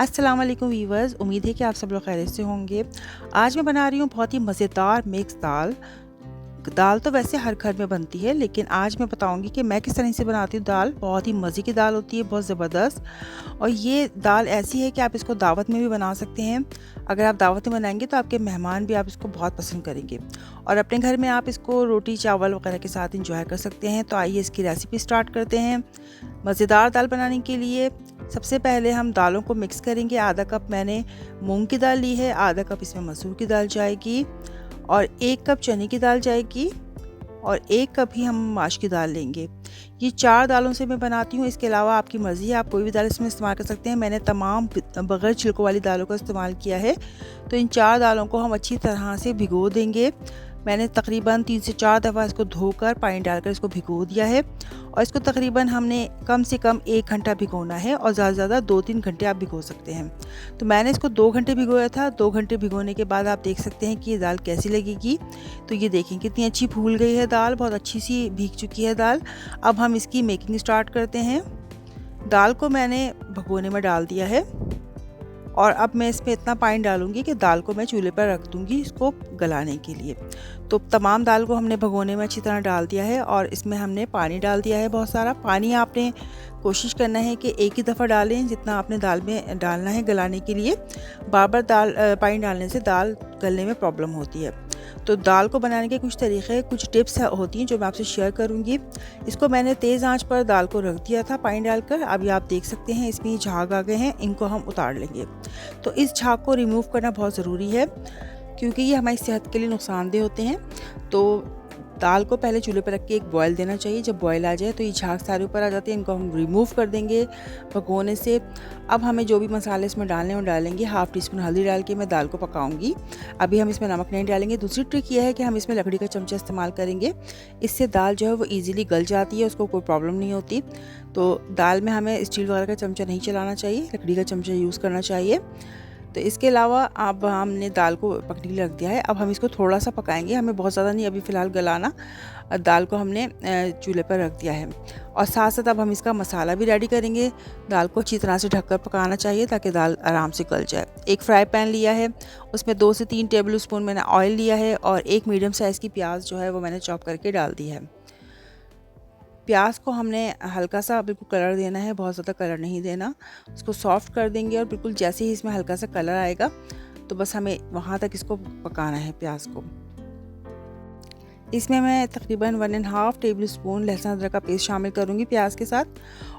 अस्सलाम वालेकुम वीवर्स, उम्मीद है कि आप सब लोग खैरियत से होंगे। आज मैं बना रही हूँ बहुत ही मज़ेदार मिक्स दाल। दाल तो वैसे हर घर में बनती है, लेकिन आज मैं बताऊँगी कि मैं किस तरह से बनाती हूँ दाल। बहुत ही मज़े की दाल होती है, बहुत ज़बरदस्त। और ये दाल ऐसी है कि आप इसको दावत में भी बना सकते हैं। अगर आप दावत में बनाएंगे तो आपके मेहमान भी आप इसको बहुत पसंद करेंगे, और अपने घर में आप इसको रोटी चावल वगैरह के साथ इंजॉय कर सकते हैं। तो आइए इसकी रेसिपी स्टार्ट करते हैं। मज़ेदार दाल बनाने के लिए सबसे पहले हम दालों को मिक्स करेंगे। आधा कप मैंने मूंग की दाल ली है, आधा कप इसमें मसूर की दाल जाएगी, और 1 कप चने की दाल जाएगी, और 1 कप ही हम माश की दाल लेंगे। ये 4 दालों से मैं बनाती हूँ। इसके अलावा आपकी मर्ज़ी है, आप कोई भी दाल इसमें इस्तेमाल कर सकते हैं। मैंने तमाम बग़ैर छिलकों वाली दालों का इस्तेमाल किया है। तो इन 4 दालों को हम अच्छी तरह से भिगो देंगे। मैंने तकरीबन 3 से 4 दफ़ा इसको धोकर पानी डालकर इसको भिगो दिया है, और इसको तकरीबन हमने कम से कम 1 घंटा भिगोना है, और ज़्यादा से ज़्यादा 2-3 घंटे आप भिगो सकते हैं। तो मैंने इसको 2 घंटे भिगोया था। 2 घंटे भिगोने के बाद आप देख सकते हैं कि ये दाल कैसी लगेगी। तो ये देखें कितनी अच्छी फूल गई है दाल, बहुत अच्छी सी भीग चुकी है दाल। अब हम इसकी मेकिंग स्टार्ट करते हैं। दाल को मैंने भगोने में डाल दिया है, और अब मैं इसमें इतना पानी डालूंगी कि दाल को मैं चूल्हे पर रख दूंगी इसको गलाने के लिए। तो तमाम दाल को हमने भगोने में अच्छी तरह डाल दिया है, और इसमें हमने पानी डाल दिया है बहुत सारा। पानी आपने कोशिश करना है कि एक ही दफ़ा डालें जितना आपने दाल में डालना है गलाने के लिए। बार बार पानी डालने से दाल गलने में प्रॉब्लम होती है। तो दाल को बनाने के कुछ तरीक़े, कुछ टिप्स होती हैं जो मैं आपसे शेयर करूंगी। इसको मैंने तेज़ आंच पर दाल को रख दिया था पानी डालकर। अभी आप देख सकते हैं इसमें झाग आ गए हैं, इनको हम उतार लेंगे। तो इस झाग को रिमूव करना बहुत ज़रूरी है, क्योंकि ये हमारी सेहत के लिए नुकसानदेह होते हैं। तो दाल को पहले चूल्हे पर रख के एक बॉयल देना चाहिए। जब बॉयल आ जाए तो ये झाग सारे ऊपर आ जाते हैं, इनको हम रिमूव कर देंगे भगोने से। अब हमें जो भी मसाले इसमें डालने हैं वो डालेंगे। हाफ़ टी स्पून हल्दी डाल के मैं दाल को पकाऊंगी। अभी हम इसमें नमक नहीं डालेंगे। दूसरी ट्रिक ये है कि हम इसमें लकड़ी का चमचा इस्तेमाल करेंगे। इससे दाल जो है वो ईज़िली गल जाती है, उसको कोई प्रॉब्लम नहीं होती। तो दाल में हमें स्टील वगैरह का चमचा नहीं चलाना चाहिए, लकड़ी का चमचा यूज़ करना चाहिए। तो इसके अलावा अब हमने दाल को पकने के लिए रख दिया है। अब हम इसको थोड़ा सा पकाएंगे, हमें बहुत ज़्यादा नहीं अभी फ़िलहाल गलाना। दाल को हमने चूल्हे पर रख दिया है, और साथ साथ अब हम इसका मसाला भी रेडी करेंगे। दाल को अच्छी तरह से ढककर पकाना चाहिए ताकि दाल आराम से गल जाए। एक फ्राई पैन लिया है, उसमें 2 से 3 टेबल स्पून मैंने ऑयल लिया है, और एक मीडियम साइज़ की प्याज जो है वो मैंने चॉप करके डाल दी है। प्याज को हमने हल्का सा बिल्कुल कलर देना है, बहुत ज़्यादा कलर नहीं देना। उसको सॉफ्ट कर देंगे, और बिल्कुल जैसे ही इसमें हल्का सा कलर आएगा तो बस हमें वहाँ तक इसको पकाना है प्याज को। इसमें मैं तकरीबन 1.5 टेबल स्पून लहसुन अदरक का पेस्ट शामिल करूँगी प्याज के साथ।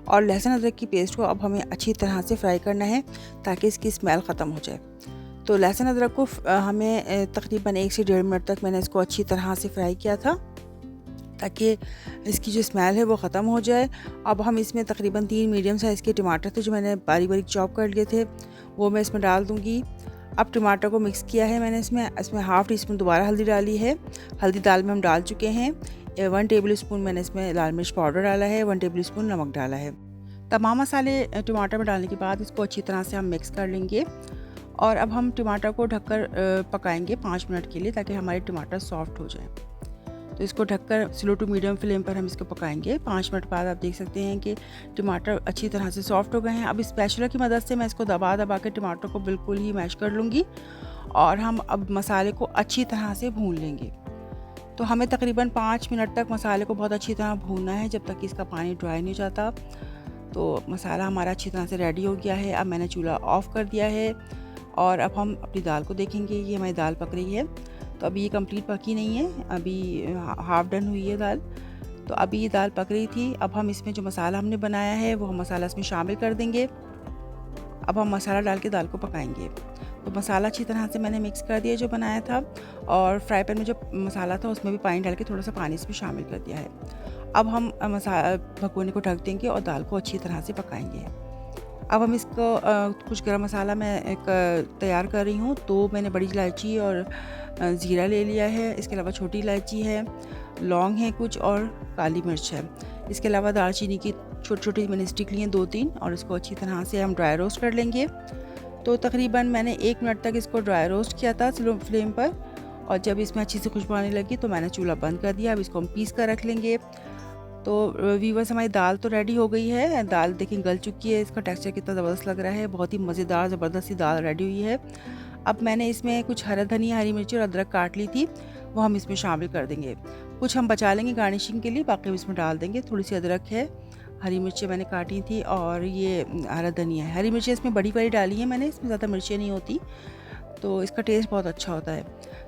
और लहसुन अदरक की पेस्ट को अब हमें अच्छी तरह से फ्राई करना है ताकि इसकी स्मेल ख़त्म हो जाए। तो लहसुन अदरक को हमें तकरीबन 1 से 1.5 मिनट तक मैंने इसको अच्छी तरह से फ्राई किया था ताकि इसकी जो स्मेल है वो ख़त्म हो जाए। अब हम इसमें तकरीबन 3 मीडियम साइज़ के टमाटर थे जो मैंने बारीक बारीक चॉप कर लिए थे, वो मैं इसमें डाल दूँगी। अब टमाटर को मिक्स किया है मैंने, इसमें हाफ़ टी स्पून दोबारा हल्दी डाली है। हल्दी दाल में हम डाल चुके हैं। 1 टेबल स्पून मैंने इसमें लाल मिर्च पाउडर डाला है, 1 टेबल स्पून नमक डाला है। तमाम मसाले टमाटर में डालने के बाद इसको अच्छी तरह से हम मिक्स कर लेंगे, और अब हम टमाटर को ढककर पकाएंगे 5 मिनट के लिए ताकि हमारे टमाटर सॉफ्ट हो जाए। तो इसको ढककर स्लो टू मीडियम फ्लेम पर हम इसको पकाएंगे। 5 मिनट बाद आप देख सकते हैं कि टमाटर अच्छी तरह से सॉफ्ट हो गए हैं। अब स्पैचुला की मदद से मैं इसको दबा दबा के टमाटर को बिल्कुल ही मैश कर लूँगी, और हम अब मसाले को अच्छी तरह से भून लेंगे। तो हमें तकरीबन 5 मिनट तक मसाले को बहुत अच्छी तरह भूनना है, जब तक कि इसका पानी ड्राई नहीं जाता। तो मसाला हमारा अच्छी तरह से रेडी हो गया है। अब मैंने चूल्हा ऑफ़ कर दिया है, और अब हम अपनी दाल को देखेंगे। ये हमारी दाल पक रही है। तो अभी ये कंप्लीट पकी नहीं है, अभी हाफ़ डन हुई है दाल। तो अभी ये दाल पक रही थी। अब हम इसमें जो मसाला हमने बनाया है वो हम मसाला इसमें शामिल कर देंगे। अब हम मसाला डाल के दाल को पकाएंगे। तो मसाला अच्छी तरह से मैंने मिक्स कर दिया जो बनाया था, और फ्राई पैन में जो मसाला था उसमें भी पानी डाल के थोड़ा सा पानी इसमें शामिल कर दिया है। अब हम भगोने को ढक देंगे और दाल को अच्छी तरह से पकाएंगे। अब हम इसको कुछ गरम मसाला मैं एक तैयार कर रही हूँ। तो मैंने बड़ी इलायची और ज़ीरा ले लिया है। इसके अलावा छोटी इलायची है, लौंग है कुछ, और काली मिर्च है। इसके अलावा दालचीनी की छोटी छोटी मैंने स्टिक ली हैं 2-3, और इसको अच्छी तरह से हम ड्राई रोस्ट कर लेंगे। तो तकरीबन मैंने 1 मिनट तक इसको ड्राई रोस्ट किया था स्लो फ्लेम पर, और जब इसमें अच्छी सी खुशबू आने लगी तो मैंने चूल्हा बंद कर दिया। अब इसको हम पीस कर रख लेंगे। तो व्यूवर्स, हमारी दाल तो रेडी हो गई है। दाल देखिए गल चुकी है, इसका टेक्सचर कितना ज़बरदस्त लग रहा है, बहुत ही मज़ेदार ज़बरदस्त सी दाल रेडी हुई है। अब मैंने इसमें कुछ हरा धनिया, हरी मिर्ची और अदरक काट ली थी, वो हम इसमें शामिल कर देंगे। कुछ हम बचा लेंगे गार्निशिंग के लिए, बाकी हम इसमें डाल देंगे। थोड़ी सी अदरक है, हरी मिर्ची मैंने काटी थी और ये हरा धनिया है। हरी मिर्ची इसमें बड़ी बड़ी डाली है मैंने, इसमें ज़्यादा मिर्ची नहीं होती, तो इसका टेस्ट बहुत अच्छा होता है।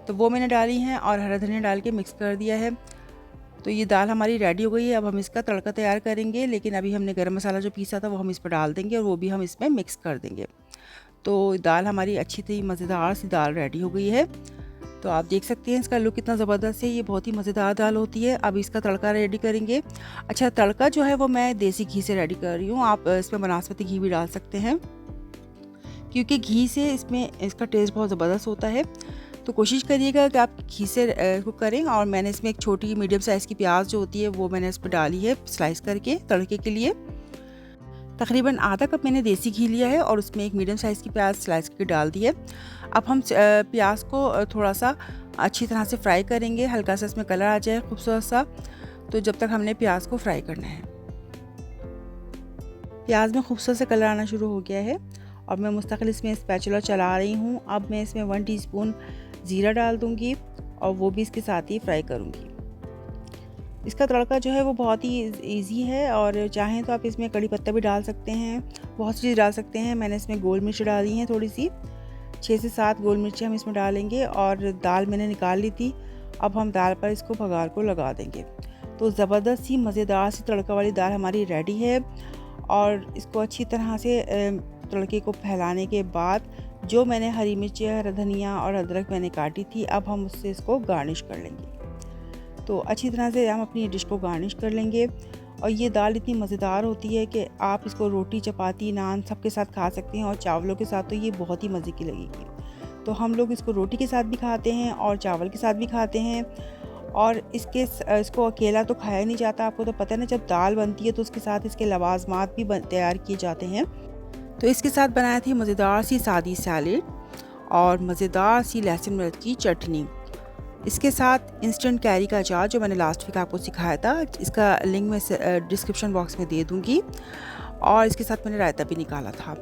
तो वो मैंने डाली हैं और हरा धनिया डाल के मिक्स कर दिया है। तो ये दाल हमारी रेडी हो गई है। अब हम इसका तड़का तैयार करेंगे, लेकिन अभी हमने गरम मसाला जो पीसा था वो हम इस पर डाल देंगे और वो भी हम इसमें मिक्स कर देंगे। तो दाल हमारी अच्छी थी, मज़ेदार सी दाल रेडी हो गई है। तो आप देख सकते हैं इसका लुक कितना ज़बरदस्त है, ये बहुत ही मज़ेदार दाल होती है। अब इसका तड़का रेडी करेंगे। अच्छा, तड़का जो है वो मैं देसी घी से रेडी कर रही हूँ, आप इसमें बनास्पति घी भी डाल सकते हैं, क्योंकि घी से इसमें इसका टेस्ट बहुत ज़बरदस्त होता है। तो कोशिश करिएगा कि आप घी से कुक करें। और मैंने इसमें एक छोटी मीडियम साइज़ की प्याज जो होती है वो मैंने इस पर डाली है स्लाइस करके तड़के के लिए। तकरीबन आधा कप मैंने देसी घी लिया है और उसमें एक मीडियम साइज़ की प्याज स्लाइस करके डाल दी है। अब हम प्याज को थोड़ा सा अच्छी तरह से फ्राई करेंगे, हल्का सा इसमें कलर आ जाए खूबसूरत सा। तो जब तक हमने प्याज को फ्राई करना है। प्याज में खूबसूरत से कलर आना शुरू हो गया है और मैं मुस्तकिल इसमें स्पैचुला चला रही हूँ। अब मैं इसमें 1 टीस्पून ज़ीरा डाल दूँगी और वो भी इसके साथ ही फ्राई करूँगी। इसका तड़का जो है वो बहुत ही इजी है और चाहें तो आप इसमें कड़ी पत्ता भी डाल सकते हैं, बहुत सी चीज़ डाल सकते हैं। मैंने इसमें गोल मिर्च डाली हैं थोड़ी सी, 6 से 7 गोल मिर्चें हम इसमें डालेंगे और दाल मैंने निकाल ली थी। अब हम दाल पर इसको बघार को लगा देंगे। तो ज़बरदस्त सी मज़ेदार सी तड़का वाली दाल हमारी रेडी है। और इसको अच्छी तरह से तड़के को फैलाने के बाद जो मैंने हरी मिर्ची, हरा धनिया और अदरक मैंने काटी थी, अब हम उससे इसको गार्निश कर लेंगे। तो अच्छी तरह से हम अपनी डिश को गार्निश कर लेंगे। और ये दाल इतनी मज़ेदार होती है कि आप इसको रोटी, चपाती, नान सबके साथ खा सकते हैं और चावलों के साथ तो ये बहुत ही मज़े की लगेगी। तो हम लोग इसको रोटी के साथ भी खाते हैं और चावल के साथ भी खाते हैं। और इसको अकेला तो खाया नहीं जाता, आपको तो पता है ना, जब दाल बनती है तो उसके साथ इसके लवाजमात भी तैयार किए जाते हैं। तो इसके साथ बनाया थी मज़ेदार सी सादी सैलेड और मज़ेदार सी लहसुन मिर्च की चटनी। इसके साथ इंस्टेंट कैरी का अचार जो मैंने लास्ट वीक आपको सिखाया था, इसका लिंक मैं डिस्क्रिप्शन बॉक्स में दे दूँगी। और इसके साथ मैंने रायता भी निकाला था।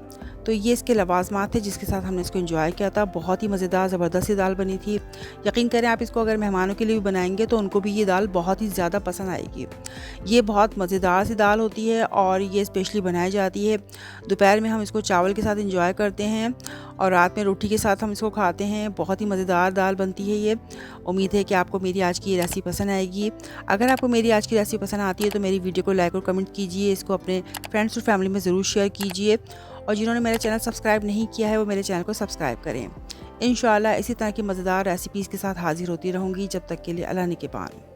तो ये इसके लवाजमात थे जिसके साथ हमने इसको एंजॉय किया था। बहुत ही मज़ेदार ज़बरदस्त सी दाल बनी थी। यकीन करें आप इसको अगर मेहमानों के लिए भी बनाएंगे तो उनको भी ये दाल बहुत ही ज़्यादा पसंद आएगी। ये बहुत मज़ेदार सी दाल होती है और ये स्पेशली बनाई जाती है। दोपहर में हम इसको चावल के साथ एंजॉय करते हैं और रात में रोटी के साथ हम इसको खाते हैं। बहुत ही मज़ेदार दाल बनती है ये। उम्मीद है कि आपको मेरी आज की ये रेसिपी पसंद आएगी। अगर आपको मेरी आज की रेसिपी पसंद आती है तो मेरी वीडियो को लाइक और कमेंट कीजिए, इसको अपने फ्रेंड्स और फैमिली में ज़रूर शेयर कीजिए। और जिन्होंने मेरा चैनल सब्सक्राइब नहीं किया है वो मेरे चैनल को सब्सक्राइब करें। इंशाल्लाह इसी तरह की मज़ेदार रेसिपीज़ के साथ हाजिर होती रहूँगी। जब तक के लिए अल्लाह निगहबान।